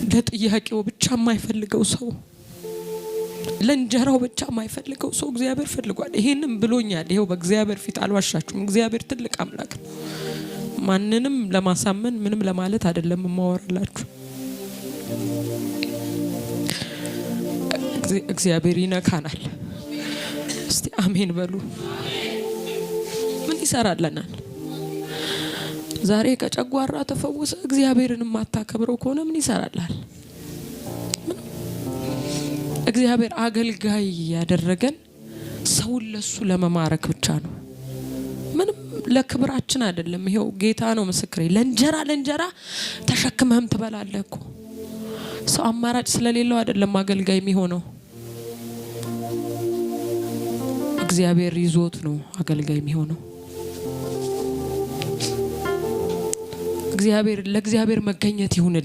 ለጥያቄው ብቻ የማይፈልገው ሰው ለእንጀራው ብቻ የማይፈልገው ሰው እግዚአብሔር ፈልጓል። ይሄንም ብሎኛል። ይሄው በእግዚአብሔር ፊት አልዋሻችሁም። እግዚአብሔር ትልቅ አምላክ ነው። ማንንም ለማሳመን ምንም ለማለት አይደለም ማወራላችሁ። እግዚአብሔር ይነካናል። እስቲ አሜን በሉ። ምን ይሰራልናል? ዛሬ ከጨጓራ ተፈወሰ እግዚአብሔርን ማታከብረው ከሆነ ምን ይሰራልሃል? እግዚአብሔር አገልጋይ ያደረገን ሰውን ለሱ ለመማረክ ብቻ ነው። ምንም ለክብራችን አይደለም። ይሄው ጌታ ነው ምስክሬ። ለእንጀራ ተሸክመህም ትበላለህ እኮ። ሰው አማራጭ ስለሌለው አይደለም አገልጋይ የሚሆነው። እግዚአብሔር ይዞት ነው አገልጋይ የሚሆነው። ለእግዚአብሔር መገኘት ይሁን።